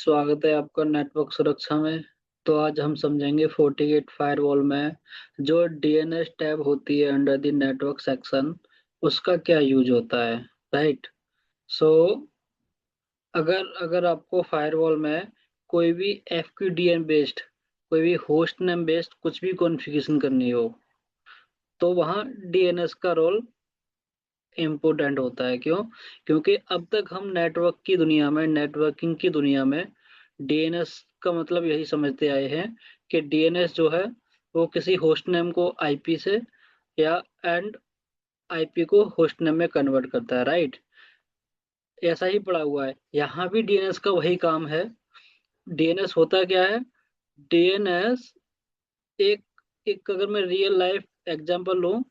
स्वागत है आपका नेटवर्क सुरक्षा में। तो आज हम समझेंगे FortiGate फायरवॉल में जो डीएनएस टैब होती है अंडर द नेटवर्क सेक्शन, उसका क्या यूज होता है। राइट। सो अगर अगर आपको फायरवॉल में कोई भी एफक्यूडीएन बेस्ड, कोई भी होस्ट नेम बेस्ड कुछ भी कॉन्फ़िगरेशन करनी हो, तो वहाँ डीएनएस का रोल इम्पोर्टेंट होता है। क्यों? क्योंकि अब तक हम नेटवर्क की दुनिया में, नेटवर्किंग की दुनिया में डीएनएस का मतलब यही समझते आए हैं कि डीएनएस जो है वो किसी होस्ट नेम को आईपी से या एंड आईपी को होस्ट नेम में कन्वर्ट करता है। राइट। ऐसा ही पड़ा हुआ है, यहाँ भी डीएनएस का वही काम है। डीएनएस होता क्या है? डीएनएस एक एक अगर मैं रियल लाइफ एग्जांपल लूं,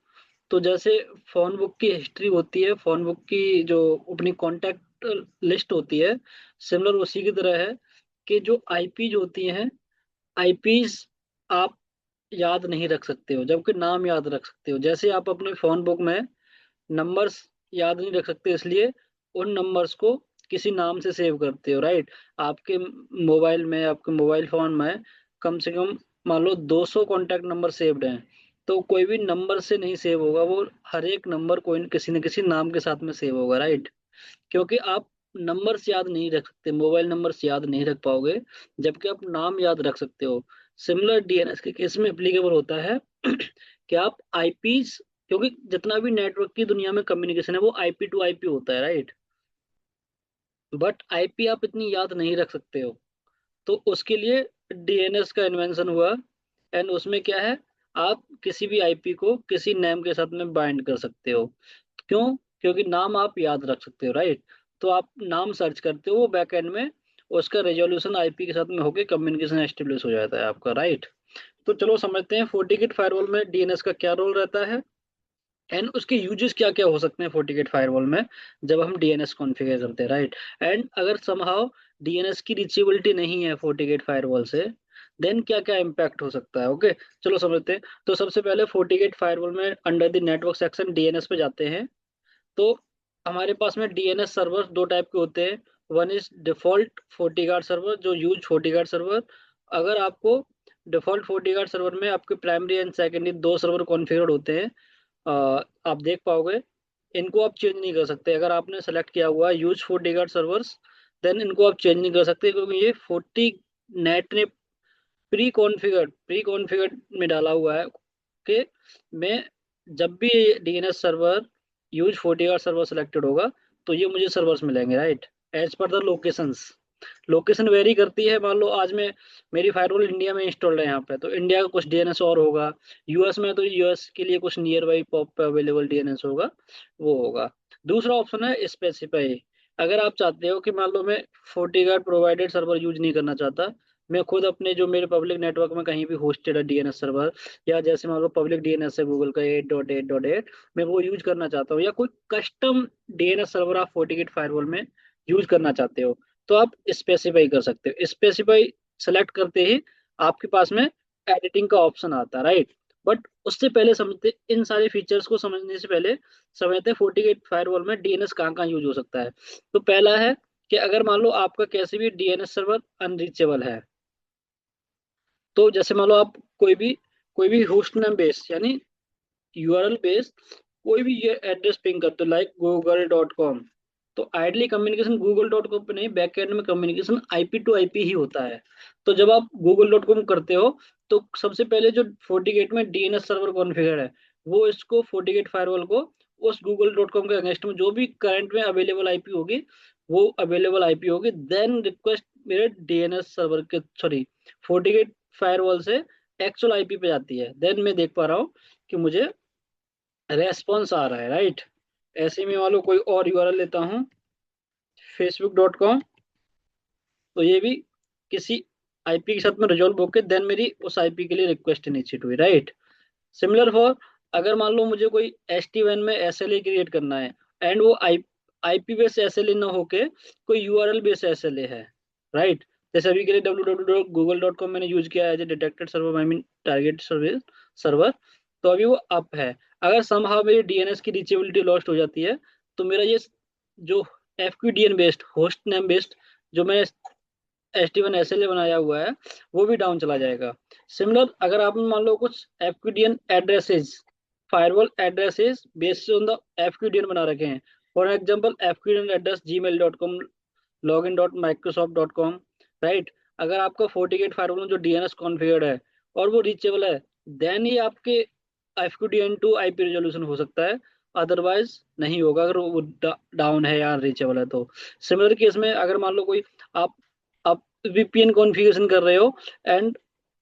तो जैसे फोन बुक की हिस्ट्री होती है, फोन बुक की जो अपनी कॉन्टैक्ट लिस्ट होती है, सिमिलर उसी की तरह है कि जो आईपी जो होती हैं, आईपीज आप याद नहीं रख सकते हो, जबकि नाम याद रख सकते हो। जैसे आप अपने फोन बुक में नंबर्स याद नहीं रख सकते, इसलिए उन नंबर्स को किसी नाम से सेव करते हो। राइट। आपके मोबाइल में, आपके मोबाइल फोन में कम से कम मान लो 200 कॉन्टैक्ट नंबर सेव्ड हैं, तो कोई भी नंबर से नहीं सेव होगा, वो हर एक नंबर कोई किसी न किसी नाम के साथ में सेव होगा। राइट। क्योंकि आप नंबर्स याद नहीं रख सकते, मोबाइल नंबर्स याद नहीं रख पाओगे, जबकि आप नाम याद रख सकते हो। सिमिलर डीएनएस के केस में एप्लीकेबल होता है कि आप आईपीज, क्योंकि जितना भी नेटवर्क की दुनिया में कम्युनिकेशन है वो आईपी टू आईपी होता है। राइट। बट आईपी आप इतनी याद नहीं रख सकते हो, तो उसके लिए डीएनएस का इन्वेंशन हुआ। एंड उसमें क्या है, आप किसी भी आईपी को किसी नेम के साथ में बाइंड कर सकते हो। क्यों? क्योंकि नाम आप याद रख सकते हो। राइट। तो आप नाम सर्च करते हो, वो बैकएंड में उसका रेजोल्यूशन आईपी के साथ में होकर कम्युनिकेशन एस्टेब्लिश हो जाता है आपका। राइट। तो चलो समझते हैं FortiGate फायरवॉल में डीएनएस का क्या रोल रहता है एंड उसके यूजेस क्या क्या हो सकते हैं FortiGate फायरवॉल में जब हम डीएनएस कॉन्फ़िगर करते हैं। राइट। एंड अगर समहाउ डीएनएस की रीचेबिलिटी नहीं है FortiGate फायरवॉल से, देन क्या क्या इम्पैक्ट हो सकता है। ओके, चलो समझते हैं। तो सबसे पहले FortiGate फायरवॉल में under the network section DNS पे जाते हैं। तो हमारे पास में डीएनएस सर्वर दो टाइप के होते हैं। One is default FortiGuard server, जो यूज FortiGuard सर्वर। अगर आपको डिफॉल्ट FortiGuard सर्वर में आपके प्राइमरी एंड सेकेंडरी दो सर्वर कॉन्फ़िगर्ड होते हैं, आप देख पाओगे। इनको आप चेंज नहीं कर सकते। अगर आपने सेलेक्ट किया हुआ है यूज FortiGuard सर्वर्स, देन इनको आप चेंज नहीं कर सकते, क्योंकि ये 40 नेट ने प्री कॉन्फ़िगर्ड में डाला हुआ है कि मैं जब भी DNS server use FortiGuard server selected होगा तो ये मुझे सर्वर्स मिलेंगे। Right. As per the locations, location vary करती है। मान लो आज में मेरी फायरवॉल इंडिया में इंस्टॉल्ड है यहाँ पे, तो इंडिया का कुछ डीएनएस और होगा। यूएस में तो यूएस के लिए कुछ नियर बाई पॉप पे अवेलेबल डीएनएस होगा, वो होगा। दूसरा ऑप्शन है स्पेसिफाई। अगर आप चाहते हो कि मान लो मैं FortiGuard प्रोवाइडेड सर्वर यूज नहीं करना चाहता, मैं खुद अपने जो मेरे पब्लिक नेटवर्क में कहीं भी होस्टेड है डीएनएस सर्वर, या जैसे मान लो पब्लिक डीएनएस है गूगल का 8.8.8, मैं वो यूज करना चाहता हूँ, या कोई कस्टम डीएनएस सर्वर आप FortiGate फायरवॉल में यूज करना चाहते हो, तो आप स्पेसिफाई कर सकते हो। स्पेसिफाई सेलेक्ट करते ही आपके पास में एडिटिंग का ऑप्शन आता है। राइट। बट उससे पहले समझते, इन सारे फीचर्स को समझने से पहले समझते हैं FortiGate फायरवॉल में डीएनएस कहाँ कहाँ यूज हो सकता है। तो पहला है कि अगर मान लो आपका कैसे भी डीएनएस सर्वर अनरीचेबल है, तो जैसे मान लो आप कोई भी होस्ट नेम बेस यानी यूआरएल बेस कोई भी ये एड्रेस पिंग करते हो, लाइक google.com, तो आइडली कम्युनिकेशन google.com पे नहीं, बैक एंड में कम्युनिकेशन आईपी टू आईपी ही होता है। तो जब आप google.com करते हो, तो सबसे पहले जो FortiGate में डीएनएस सर्वर कॉन्फ़िगर है, वो इसको FortiGate फायरवॉल को उस google.com के अगेंस्ट में जो भी करंट में अवेलेबल आईपी होगी, वो अवेलेबल आईपी होगी, देन रिक्वेस्ट मेरे डीएनएस सर्वर के, सॉरी, FortiGate फायरवॉल से एक्चुअल आईपी पे जाती है। देन मैं देख पा रहा हूँ कि मुझे रेस्पॉन्स आ रहा है। राइट। ऐसे में मान लो कोई और यूआरएल लेता हूँ, facebook.com, तो ये भी किसी आईपी के साथ में रिजॉल्व होकर देन मेरी उस आईपी के लिए रिक्वेस्ट इनिशिएट हुई। राइट। सिमिलर फॉर, अगर मान लो मुझे कोई SD-WAN में एसएलए क्रिएट करना है, एंड वो आईपी बेस एसएलए ना होके कोई यूआरएल बेस एसएलए है। राइट। जैसे अभी के लिए www.google.com मैंने यूज किया as a detected server, I mean target service server, तो अभी वो अप है। अगर समहाउ मेरी डीएनएस की रीचेबिलिटी लॉस्ट हो जाती है, तो मेरा ये जो एफक्यूडीएन बेस्ड होस्ट नेम बेस्ड जो मैं SD1 SLA बनाया हुआ है वो भी डाउन चला जाएगा। सिमिलर अगर आपने मान लो कुछ FQDN addresses, firewall addresses based on the FQDN बना रखे हैं, for example FQDN address gmail.com, login.microsoft.com, right. अगर आपका FortiGate फायरवॉल में जो DNS कॉन्फ़िगर्ड है और वो रीचेबल है, देन ही आपके FQDN2 IP रेजोल्यूशन हो सकता है, अदरवाइज नहीं होगा अगर वो डाउन है या रीचेबल है तो। सिमिलर केस में अगर मान लो कोई आप आप VPN कॉन्फ़िगरेशन कर रहे हो and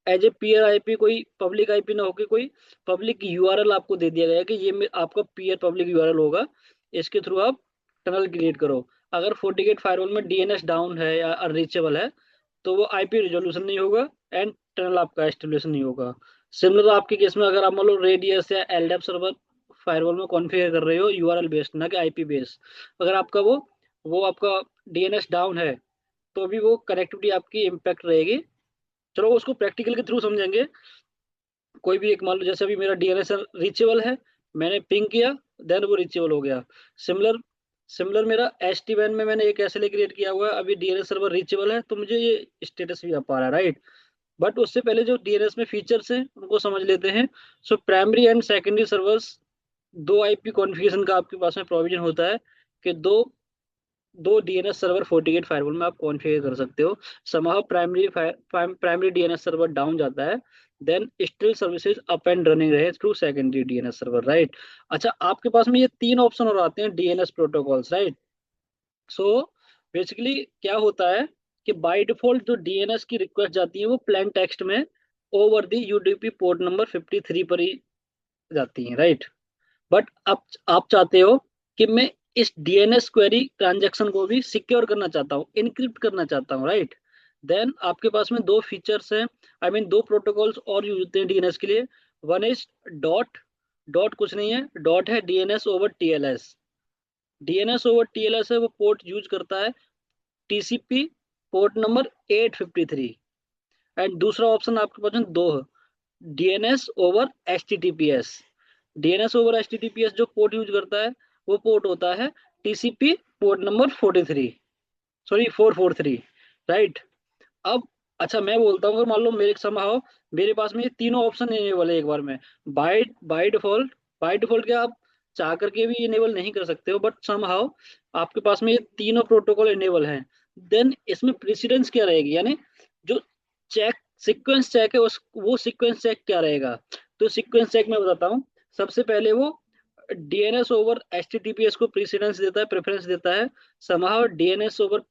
as a peer IP, कोई पब्लिक आईपी ना होके कोई पब्लिक यूआरएल आपको दे दिया गया है कि ये आपका पीयर पब्लिक यूआरएल होगा, इसके थ्रू आप टनल क्रिएट करो। अगर FortiGate फायरवॉल में DNS डाउन है या अनरीचेबल है तो वो IP रिजोल्यूशन नहीं होगा एंड टनल आपका एस्टेब्लिश नहीं होगा। सिमिलर आपके केस में अगर आप मान लो रेडियस या LDAP सर्वर फायरवॉल में कॉन्फ़िगर कर रहे हो यूआरएल बेस्ड ना कि IP बेस्ड, अगर आपका वो आपका DNS डाउन है तो भी वो कनेक्टिविटी आपकी इम्पैक्ट रहेगी। चलो उसको प्रैक्टिकल के थ्रू समझेंगे। कोई भी एक मान लो जैसे अभी मेरा DNS रीचेबल है, मैंने पिंग किया, देन वो रीचेबल हो गया। सिमिलर सिमिलर मेरा SD-WAN में मैंने एक SLA क्रिएट किया हुआ है, अभी DNS सर्वर रीचेबल है तो मुझे ये स्टेटस भी आ पा रहा है, राइट। बट उससे पहले जो DNS में फीचर्स हैं उनको समझ लेते हैं। So primary and secondary servers, दो IP कॉन्फ़िगरेशन का आपके पास में प्रोविजन होता है कि दो दो DNS सर्वर FortiGate फायरवॉल में आप कॉन्फ़िगर कर सकते हो। Somehow primary DNS server down जाता है, then still services up and running रहे through secondary DNS server, right. अच्छा, आपके पास में ये तीन ऑप्शन और आते हैं DNS protocols, right. So basically क्या होता है कि बाय डिफॉल्ट जो DNS की रिक्वेस्ट जाती है वो प्लेन टेक्स्ट में over the UDP port number 53 पर ही जाती है, राइट। बट आप चाहते हो कि मैं इस DNS क्वेरी ट्रांजैक्शन को भी सिक्योर करना चाहता हूँ, इनक्रिप्ट करना चाहता हूँ, राइट। देन आपके पास में दो फीचर्स हैं, आई मीन दो प्रोटोकॉल्स और यूज होते हैं DNS के लिए। One is dot. डॉट कुछ नहीं है, डॉट है DNS over TLS। DNS over TLS है, वो पोर्ट यूज करता है TCP पोर्ट नंबर 853। एंड दूसरा ऑप्शन आपके पास में दो है, DNS over HTTPS। DNS over HTTPS जो पोर्ट यूज करता है वो पोर्ट होता है TCP port number 43, sorry 443, right. अब अच्छा मैं बोलता हूँ, अगर मान लो मेरे पास में ये तीनों ऑप्शन इनेबल है एक बार में, by by default. By default क्या आप चाह करके भी इनेबल नहीं कर सकते हो, बट समहाउ आपके पास में ये तीनों प्रोटोकॉल इनेबल हैं। देन इसमें प्रेसिडेंस क्या रहेगी, यानी जो चेक सीक्वेंस चेक है उस वो सीक्वेंस चेक क्या रहेगा। तो सीक्वेंस चेक मैं बताता हूँ। सबसे पहले वो DNS ओवर HTTPS को प्रेसिडेंस देता है, प्रेफरेंस देता है। समहाउ DNS ओवर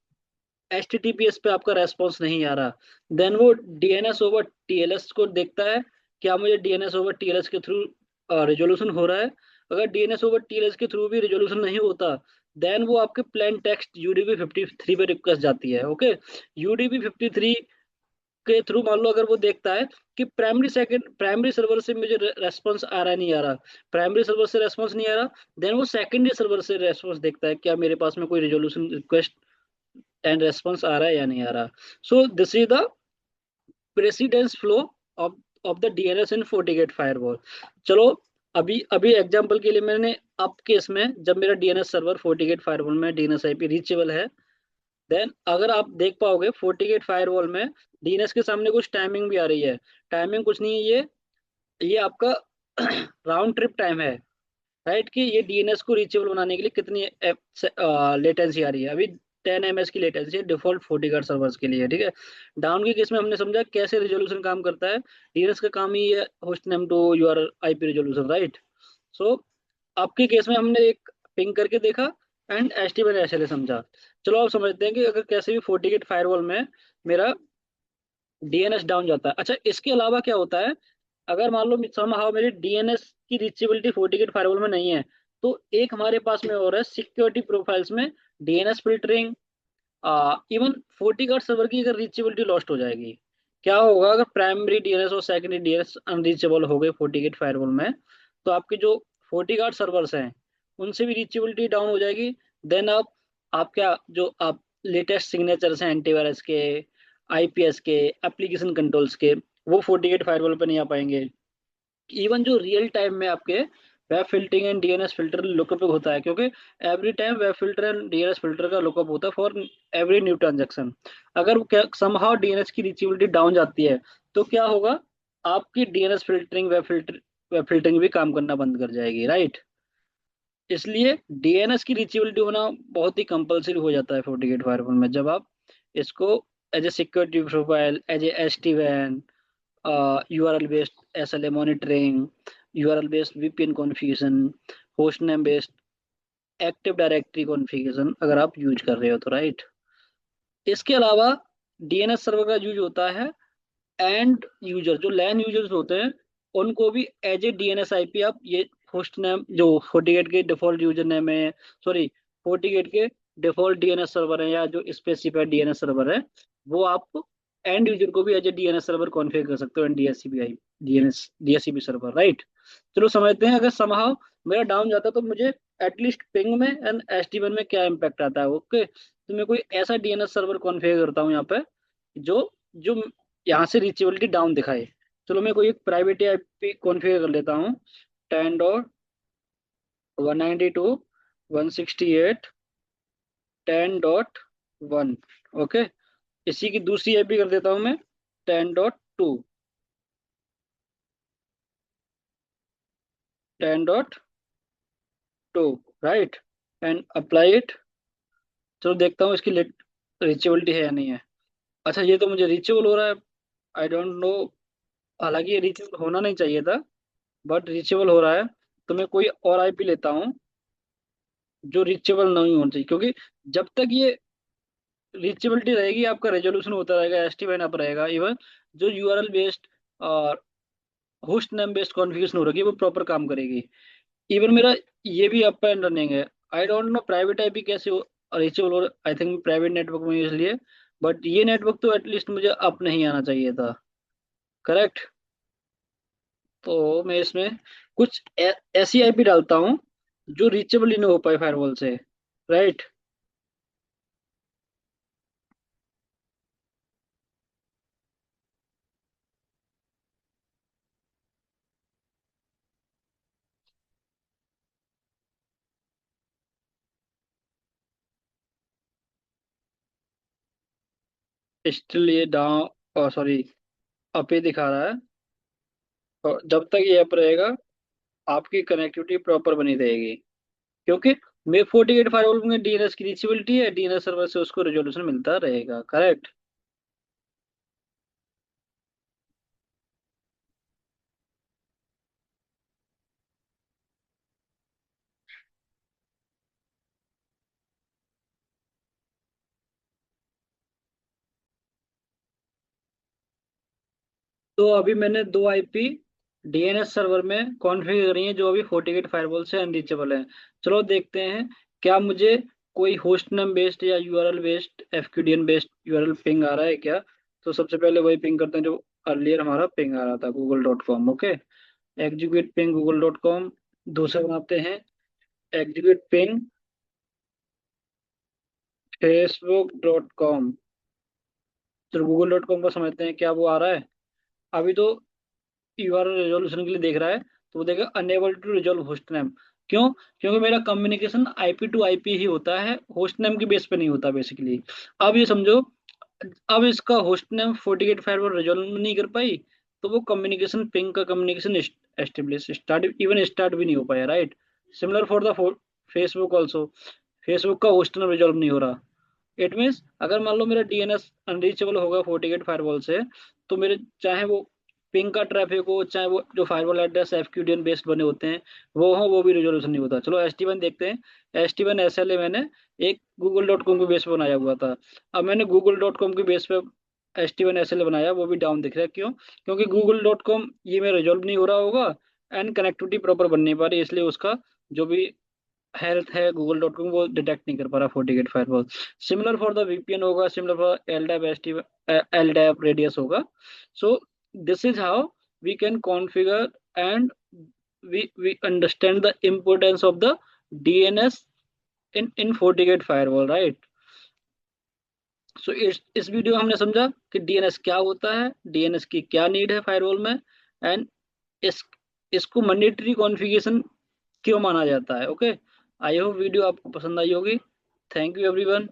HTTPS पे आपका रेस्पॉन्स नहीं आ रहा, देन वो DNS ओवर TLS को देखता है, क्या मुझे DNS ओवर TLS के थ्रू रिजोल्यूशन हो रहा है। अगर DNS ओवर TLS के थ्रू भी रिजोल्यूशन नहीं होता, देन वो आपके प्लेन टेक्स्ट UDP 53 पे रिक्वेस्ट जाती है, ओके। UDP 53 के थ्रू मान लो अगर वो देखता है कि प्राइमरी सर्वर से मुझे रेस्पॉन्स आ रहा नहीं आ रहा, प्राइमरी सर्वर से रेस्पॉन्स नहीं आ रहा, देन वो सेकेंडरी सर्वर से रेस्पॉन्स देखता है, क्या मेरे पास में कोई रिजोल्यूशन रिक्वेस्ट एंड रेस्पॉन्स आ रहा है या नहीं आ रहा। सो this is the precedence flow of of the DNS in FortiGate firewall. चलो अभी अभी एग्जांपल के लिए मैंने अब केस में जब मेरा DNS सर्वर FortiGate फायरवॉल में DNS IP रीचेबल है, देन अगर आप देख पाओगे FortiGate फायरवॉल में DNS के सामने कुछ टाइमिंग भी आ रही है। टाइमिंग कुछ नहीं है, ये आपका राउंड ट्रिप टाइम है, राइट। कि ये DNS को रीचेबल बनाने के लिए कितनी लेटेंसी आ रही है। अभी 10 ms की लेटेंसी है डिफॉल्ट FortiGate सर्वर्स के लिए, ठीक है। डाउन के केस में हमने समझा कैसे रिजोल्यूशन काम करता है। DNS का काम ही है host name to URL IP resolution, right. So आपके केस में हमने एक पिंग करके देखा एंड SD-WAN SLA समझा। चलो आप समझते हैं कि अगर कैसे भी FortiGate फायरवॉल में मेरा DNS डाउन जाता है। अच्छा, इसके अलावा क्या होता है, अगर मान लो समहाउ मेरी DNS की रीचेबिलिटी FortiGate फायरवॉल में नहीं है, तो एक हमारे पास में और है सिक्योरिटी प्रोफाइल्स में DNS filtering. Even FortiGate server की अगर रीचेबिलिटी लॉस्ट हो जाएगी, क्या होगा अगर प्राइमरी DNS और सेकेंडरी DNS अनरीचेबल हो गए FortiGate फायरवॉल में, तो आपके जो FortiGate सर्वर्स हैं उनसे भी रीचेबिलिटी डाउन हो जाएगी। देन आप क्या जो आप लेटेस्ट सिग्नेचर्स हैं एंटीवायरस के, IPS के, एप्लीकेशन कंट्रोल्स के, वो FortiGate फायरवॉल पे नहीं आ पाएंगे। इवन जो रियल टाइम में आपके web filtering and DNS filter lookup होता है, क्योंकि every time web filter and DNS filter का लुकअप होता है फॉर एवरी न्यू ट्रांजेक्शन। अगर समहाउ डीएनएस की रीचेबिलिटी डाउन जाती है तो क्या होगा, आपकी डीएनएस फिल्टरिंग वेब फिल्टरिंग भी काम करना बंद कर जाएगी, राइट। इसलिए डीएनएस की रीचेबिलिटी होना बहुत ही कंपलसरी हो जाता है FortiGate फायरवॉल में, जब आप इसको as a security profile, as a SD-WAN, URL based SLA monitoring, URL based VPN configuration, host name based active directory configuration अगर आप यूज कर रहे हो तो, राइट। इसके अलावा डीएनएस सर्वर का यूज होता है एंड यूजर, जो लैन यूजर्स होते हैं उनको भी एज ए डीएनएस आईपी आप ये होस्ट नेम जो FortiGate के डिफॉल्ट यूजर नेम है, सॉरी FortiGate के डिफॉल्ट डीएनएस सर्वर है या जो स्पेसिफाइड डीएनएस सर्वर है, वो आप एंड यूजर को भी as a DNS server configure कर सकते हो, एंड डीएससीपी सर्वर, राइट। चलो समझते हैं, अगर समहाउ मेरा डाउन जाता तो मुझे एटलीस्ट पिंग में एंड SD-WAN में क्या इम्पैक्ट आता है, ओके। तो मैं कोई ऐसा डीएनएस सर्वर कॉन्फ़िगर करता हूँ यहाँ पे जो जो यहाँ से रीचेबिलिटी डाउन दिखाए। चलो मैं कोई एक प्राइवेट आईपी कॉन्फ़िगर कर लेता हूँ, 10.192.168.10.1, ओके। इसी की दूसरी आईपी कर देता हूँ मैं 10.2, 10.2, राइट, एंड अप्लाई इट। चलो देखता हूँ इसकी रीचेबिलिटी है या नहीं है। अच्छा, ये तो मुझे रीचेबल हो रहा है, आई डोंट नो। हालांकि ये रीचेबल होना नहीं चाहिए था, बट रीचेबल हो रहा है। तो मैं कोई और आईपी लेता हूँ जो रीचेबल नहीं होना चाहिए, क्योंकि जब तक ये रीचेबिलिटी रहेगी आपका रेजोल्यूशन होता रहेगा, SD-WAN अप रहेगा। इवन जो URL बेस्ड और होस्ट नेम बेस्ड कॉन्फ़िगरेशन हो रही है वो प्रॉपर काम करेगी। इवन मेरा ये भी अप एंड रनिंग है। I don't know private IP कैसे रीचेबल हो, आई थिंक प्राइवेट नेटवर्क में इसलिए, बट ये नेटवर्क तो एटलीस्ट मुझे अप नहीं आना चाहिए था, करेक्ट। तो मैं इसमें कुछ ऐसी आईपी डालता हूँ जो रीचेबल ही नहीं हो पाए फायरवॉल से, राइट। स्टिल ये डाउन, सॉरी, अप ही दिखा रहा है। और जब तक ये अप रहेगा आपकी कनेक्टिविटी प्रॉपर बनी रहेगी, क्योंकि मे 48 फायरवॉल में डीएनएस की रीचेबिलिटी है, डीएनएस सर्वर से उसको रेजोल्यूशन मिलता रहेगा, करेक्ट। तो अभी मैंने दो आईपी डीएनएस सर्वर में कॉन्फ़िगर करी हैं जो अभी 48 फायरवॉल से अनरीचेबल है। चलो देखते हैं क्या मुझे कोई होस्ट नेम बेस्ड या URL based FQDN based URL ping आ रहा है क्या। तो सबसे पहले वही पिंग करते हैं जो अर्लियर हमारा पिंग आ रहा था, google.com, okay. Execute ping google.com। दूसरा बनाते हैं एग्जीक्यूट पिंग facebook.com। तो google.com पर समझते हैं क्या वो आ रहा है। अभी तो URL रेजोल्यूशन के लिए देख रहा है, तो वो देखेगा unable to resolve host name. क्यों? क्योंकि मेरा कम्युनिकेशन IP टू IP ही होता है, होस्ट नेम के बेस पे नहीं होता बेसिकली। अब ये समझो, अब इसका होस्ट नेम 48 फायरवॉल रिजोल्व नहीं कर पाई, तो वो कम्युनिकेशन पिंग का communication establish start even start भी नहीं हो पाया, right. Similar for the Facebook also, Facebook का होस्ट नेम रिजोल्व नहीं हो रहा। इट मीन्स अगर मान लो मेरा डीएनएस अनरीचेबल होगा 48 फायरवॉल से, तो मेरे चाहे वो पिंग का ट्रैफिक हो, चाहे वो जो फायरवॉल एड्रेस FQDN बेस्ड बने होते हैं वो हो, वो भी रिजोल्यूशन नहीं होता। चलो SD-WAN देखते हैं। SD-WAN SLA मैंने एक google.com के बेस पे बनाया हुआ था। अब मैंने google.com के बेस पे SD-WAN SLA बनाया, वो भी डाउन दिख रहा है। क्यों? क्योंकि google.com ये मेरा रिजोल्व नहीं हो रहा होगा एंड कनेक्टिविटी प्रॉपर बन नहीं पा रही, इसलिए उसका जो भी हेल्थ है google.com वो डिटेक्ट नहीं कर पा रहा 48 firewall. Similar for the VPN होगा, similar for LDAP ST, LDAP radius होगा। So this is how we can configure and we understand the importance of the DNS in FortiGate firewall, right। सो इस video में हमने समझा कि DNS क्या होता है, DNS की क्या नीड है फायरवॉल में, एंड इस इसको मैंडेटरी कॉन्फ़िगरेशन क्यों माना जाता है। ओके, आई होप वीडियो आपको पसंद आई होगी। Thank you everyone.